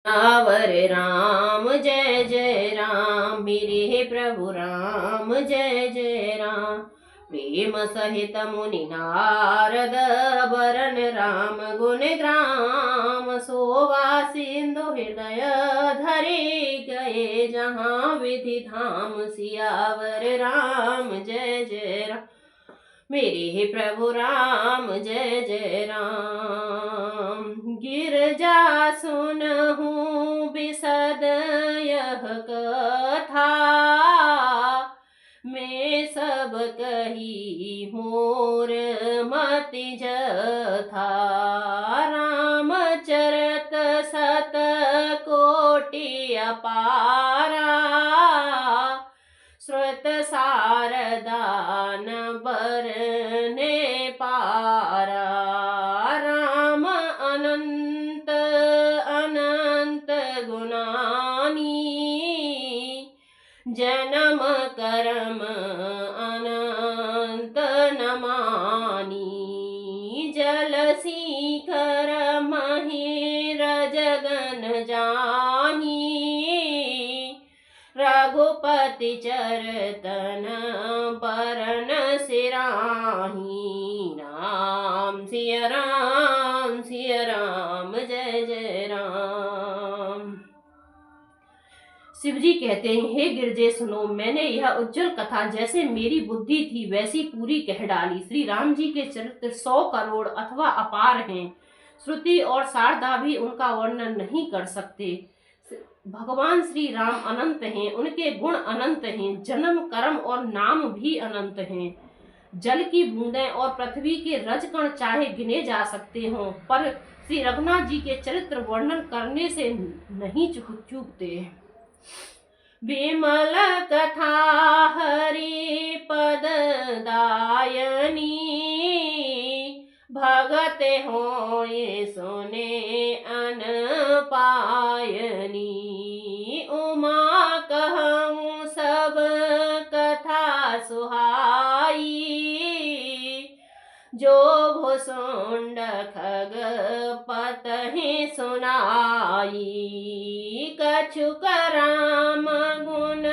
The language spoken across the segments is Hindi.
आवर राम जय जय राम, मेरे हे प्रभु राम जय जय राम। प्रेम सहित मुनि नारद बरन राम गुण ग्राम, शोभा सिंधु हृदय धरे गए, जहाँ विधि धाम सियावर राम जय जय राम, मेरे हे प्रभु राम जय जय राम। गिरजा सुनहु बिसद यह कथा, मैं सब कही मोर मति जथा। रामचरित सत कोटि अपारा, श्रुत सारदान बरने पारा। राम अनंत अनंत गुणानी, जन्म कर्म अनंत नमानी। जल शिखर महिरज गन जानी, रघुपति चरतन बरन सिराही। राम सिया राम जय जय राम। शिवजी कहते हैं, हे गिरजे सुनो, मैंने यह उज्जवल कथा जैसे मेरी बुद्धि थी वैसी पूरी कह डाली। श्री राम जी के चरित्र 100 करोड़ अथवा अपार हैं, श्रुति और शारदा भी उनका वर्णन नहीं कर सकते। भगवान श्री राम अनंत हैं, उनके गुण अनंत हैं, जन्म कर्म और नाम भी अनंत हैं। जल की बूंदें और पृथ्वी के रजकण चाहे गिने जा सकते हों, पर श्री रघुनाथ जी के चरित्र वर्णन करने से नहीं चूकते। विमल कथा हरि पद दायनी, भगत होए सुने अन पायनी। उमा कहूँ सब कथा सुहाई, जो भुसुंड खग पतहि सुनाई। कछुक राम गुण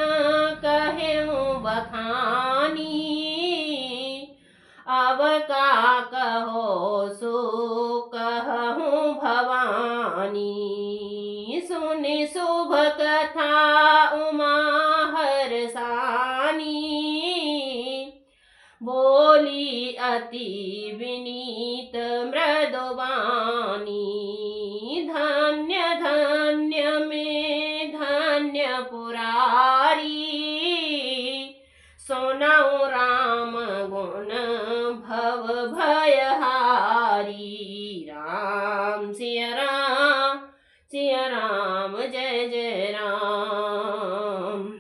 कहूँ बखानी, अब का कहो सो कहूँ भवानी। सुनि शुभ कथा उमा हरसानी, बोली अति विनीत मृदुवानी। धन्य धन्य में धन्य पुरारी, सुनऊ राम गुण भव भयहारी। राम सिया राम जय जय राम।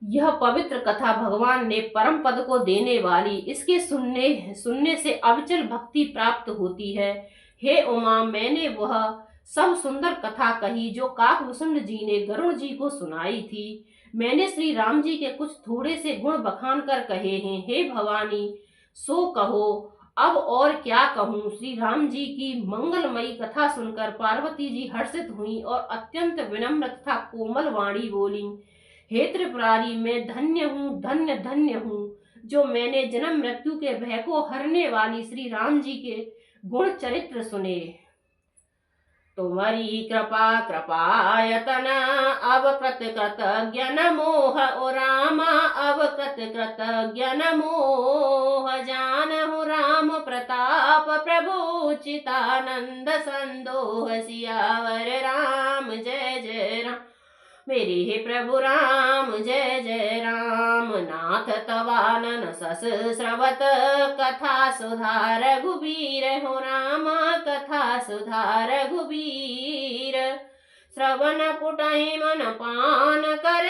यह पवित्र कथा भगवान ने परम पद को देने वाली, इसके सुनने से अविचल भक्ति प्राप्त होती है। हे उमा, मैंने वह सब सुंदर कथा कही जो काकभूषण जी ने गरुड़ जी को सुनाई थी। मैंने श्री राम जी के कुछ थोड़े से गुण बखान कर कहे हैं। हे भवानी, सो कहो, अब और क्या कहूँ। श्री राम जी की मंगलमयी कथा सुनकर पार्वती जी हर्षित हुई और अत्यंत विनम्र तथा कोमल वाणी बोली, हे त्रिपुरारी, मैं धन्य हूँ, धन्य धन्य हूँ, जो मैंने जन्म मृत्यु के भय को हरने वाली श्री राम जी के गुण चरित्र सुने। तुम्हारी कृपा कृपायतन, अब कृतज्ञ नमोह। ओ रामा, अब कृतज्ञ नमोह। जानहु राम प्रताप प्रभु चितानंद संदोह। सियावर राम जय जय राम, मेरे हे प्रभु राम जय जय राम। नाथ तवानन सस श्रवत, कथा सुधा रघुबीर। हो राम कथा सुधा रघुबीर। श्रवण पुटहि मन पान कर,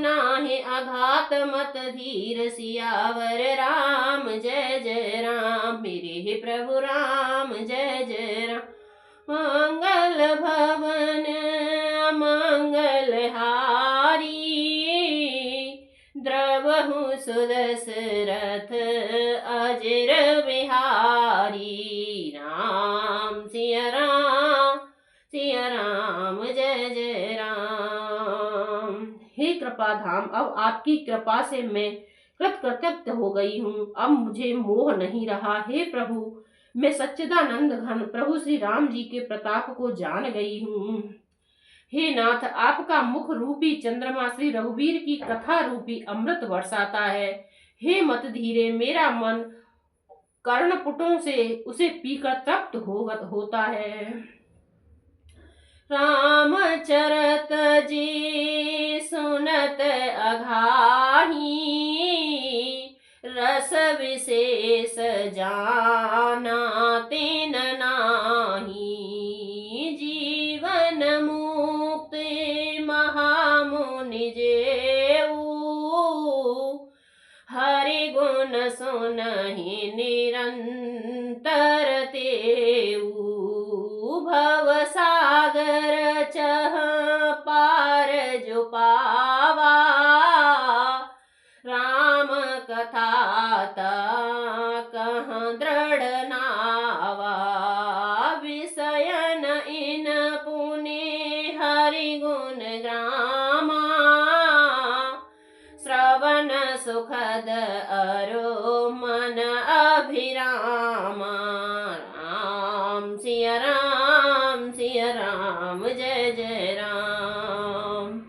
नाहि अघात मत धीर। सियावर राम जय जय राम, मेरे हे प्रभु राम जय जय राम। मंगल भवन मंगल हारी, द्रवहु सुदशरथ अजर बिहारी। राम सिया कृपा धाम, अब आपकी कृपा से मैं कृतकृत्य हो गई हूँ। अब मुझे मोह नहीं रहा। हे प्रभु, मैं सच्चिदानंद घन प्रभु श्री राम जी के प्रताप को जान गई हूँ। हे नाथ, आपका मुख रूपी चंद्रमा श्री रघुवीर की कथा रूपी अमृत बरसाता है। हे मत धीरे, मेरा मन कर्णपुटों से उसे पीकर तृप्त होता है। राम चरत जी सुनत अघाही, रस विशेष जाना तिन नाही। जीवन मुक्ति महामुनि जेऊ, हरि गुण सुनहि निरंतर तेऊ। भव सागर चह पार जो पावा, राम कथा ता कहाँ दृढ़ नावा। विषयन इन पुनि हरि गुण ग्रामा, श्रवण सुखद अरो मन अभिरामा। राम सिया राम, सिया राम, जय जय राम।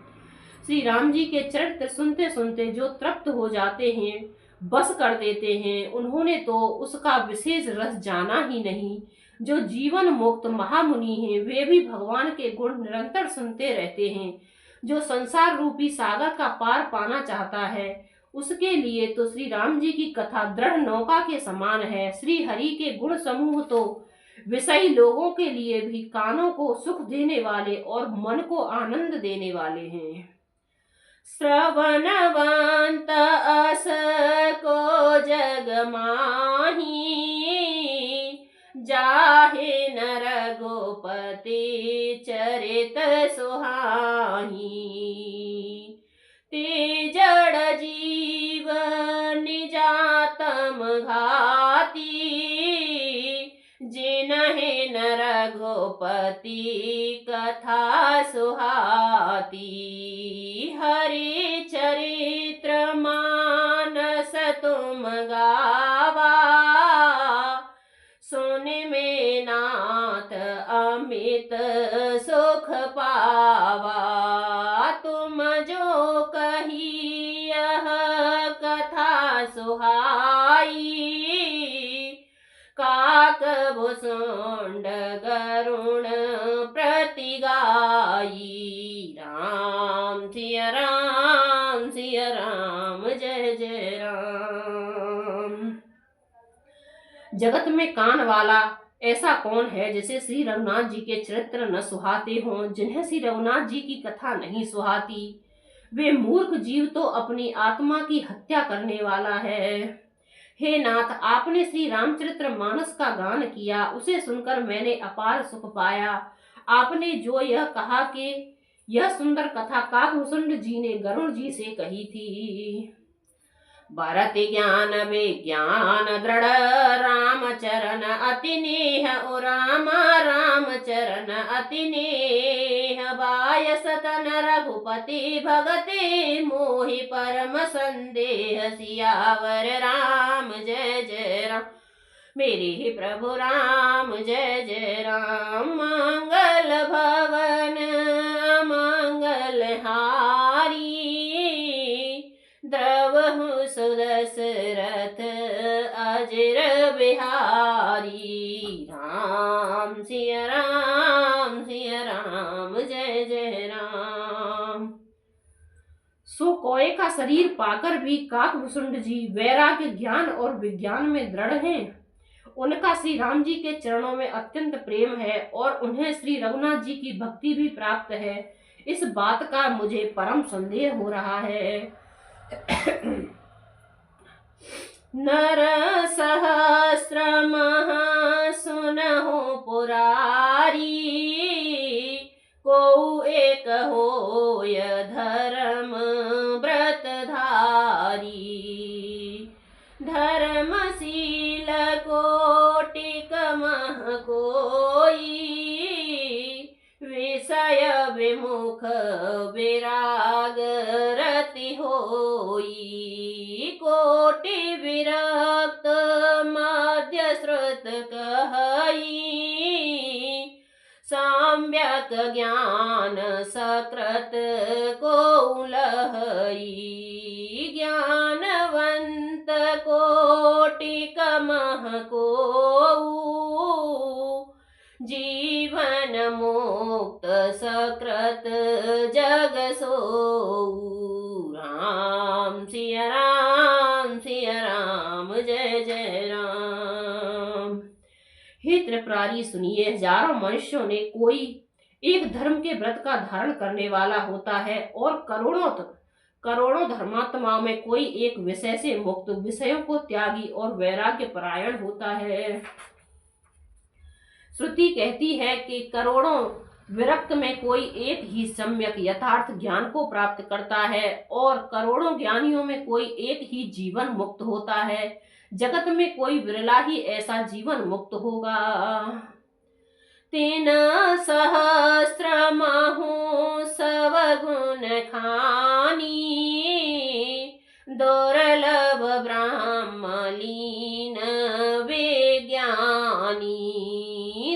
श्री राम जी के चरित्र सुनते सुनते जो तृप्त हो जाते हैं, बस कर देते हैं, उन्होंने तो उसका विशेष रस जाना ही नहीं। जो जीवन मुक्त महामुनि हैं, वे भी भगवान के गुण निरंतर सुनते रहते हैं। जो संसार रूपी सागर का पार पाना चाहता है, उसके लिए तो श्री राम जी की कथा दृढ़ नौका के समान है। श्री हरि के गुण समूह तो विषयी लोगों के लिए भी कानों को सुख देने वाले और मन को आनंद देने वाले हैं। श्रवणवंत अस को जग माही, जाहे नर गोपति चरित सुहाही। ते जड़ जीव निजातम घाती, जिन्हें नर गोपति कथा सुहाती। हरि चरित्र मानस तुम गावा, सुन में नाथ अमित सुख पावा। तुम जो कही यह कथा सुहाई, काक भुसुंड गरुण प्रति गाई। राम सिया राम, सिया राम, जय जय राम। जगत में कान वाला ऐसा कौन है जिसे श्री रघुनाथ जी के चरित्र न सुहाते हों, जिन्हें श्री रघुनाथ जी की कथा नहीं सुहाती। वे मूर्ख जीव तो अपनी आत्मा की हत्या करने वाला है। हे नाथ, आपने श्री रामचरित्र मानस का गान किया, उसे सुनकर मैंने अपार सुख पाया। आपने जो यह कहा कि यह सुंदर कथा काकभूषुंड जी ने गरुण जी से कही थी। भरत ज्ञान विज्ञान दृढ़, राम चरण अति नेह। ओ राम राम चरण अति नेह। बायस तन रघुपति भगति, मोहि परम संदेह। सियावर राम, जय जय राम, मेरे ही प्रभु राम, जय जय राम। मंगल भवन मंगल हारी, द्रवहु सुदशरथ अजर बिहारी। राम सिया राम, सिया राम, जय जय राम। सो कोय का शरीर पाकर भी काकभूषुंड जी वैराग्य ज्ञान और विज्ञान में दृढ़ हैं। उनका श्री राम जी के चरणों में अत्यंत प्रेम है और उन्हें श्री रघुनाथ जी की भक्ति भी प्राप्त है। इस बात का मुझे परम संदेह हो रहा है। नर सहस्रमः सुनहु पुरारी, को एक होय धर्म व्रत धारी। धर्मशील कोटिक मह कोई, विषय मुख विराग रति होई, कोटि विरक्त मध्य श्रुत कहई, सम्यक ज्ञान सकृत को लहई, ज्ञानवंत कोटि कमह को, जीवन मुक्त सकृत जग सोऊ। राम सिया राम जय जय राम। हे त्रिपुरारी सुनिए, हजारों मनुष्यों ने कोई एक धर्म के व्रत का धारण करने वाला होता है और करोड़ों धर्मात्माओं में कोई एक विषय से मुक्त, विषयों को त्यागी और वैराग्य परायण होता है। श्रुति कहती है कि करोड़ों विरक्त में कोई एक ही सम्यक यथार्थ ज्ञान को प्राप्त करता है और करोड़ों ज्ञानियों में कोई एक ही जीवन मुक्त होता है। जगत में कोई विरला ही ऐसा जीवन मुक्त होगा। 3 सहस्रमहु सब गुण खानी, दुर्लभ ब्रह्मलीन विज्ञानी,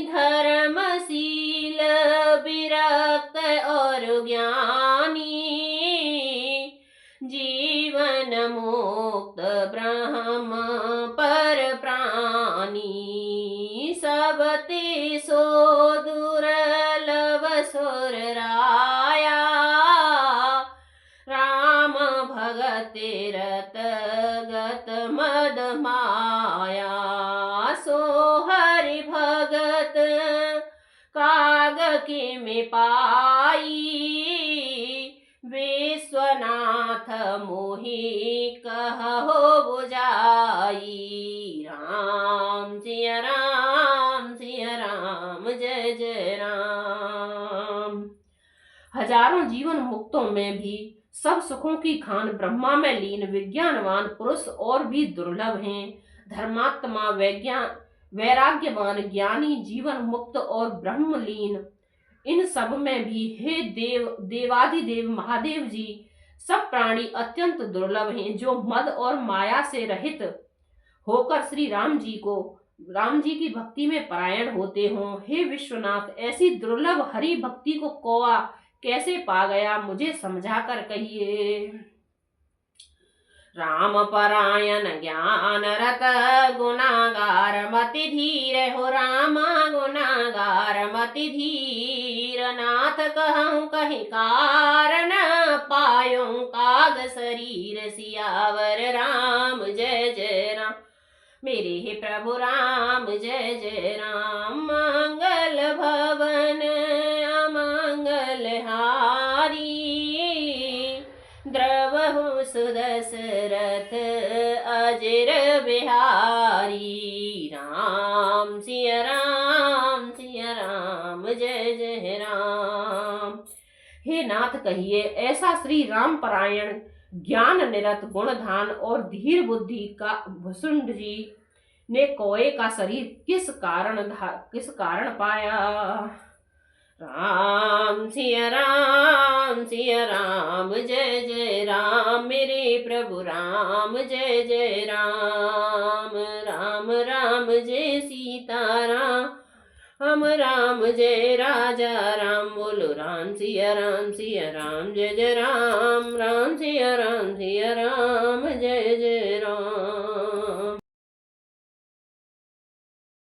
धर्मशील विरक्त और ज्ञानी, जीवन मुक्त ब्रह्म पर प्राणी, सबते सो दुर्लभ सुर राया, राम भगत रत गत मद माया, सो हरि भगत काग के में पाई, विश्वनाथ मोहि कहो बुझाई। राम सिया राम जय जय राम। हजारों जीवन मुक्तों में भी सब सुखों की खान ब्रह्मा में लीन विज्ञानवान पुरुष और भी दुर्लभ हैं। धर्मात्मा, वैराग्यवान, ज्ञानी, जीवन मुक्त और ब्रह्मलीन, इन सब में भी हे देवादिदेव महादेव जी, सब प्राणी अत्यंत दुर्लभ हैं। जो मद और माया से रहित होकर श्री राम जी की भक्ति में परायण होते हों। हे विश्वनाथ, ऐसी दुर्लभ हरि भक्ति को कौआ कैसे पा गया, मुझे समझा कर कहिए। राम परायण ज्ञान रत गुनागार मति धीर हो, रामा गुनागार मति धीर, नाथ कहूँ कहीं कारण पायूं काग शरीर सियावर। राम जय जय राम मेरे हे प्रभु राम जय जय राम। मंगल भवन अमंगल हारी, द्रवहु सुदशरथ अजर बिहारी। राम सिया राम जय जय राम। हे नाथ कहिए, ऐसा श्री राम परायण ज्ञान निरत गुणधान और धीर बुद्धि का भुसुंड जी ने कौए का शरीर किस कारण पाया। राम सिया राम जय जय राम मेरे प्रभु राम जय जय राम। राम राम जय सीताराम, हम राम जय राजा राम। बोलो राम सिया राम जय जय राम। राम सिया राम जय जय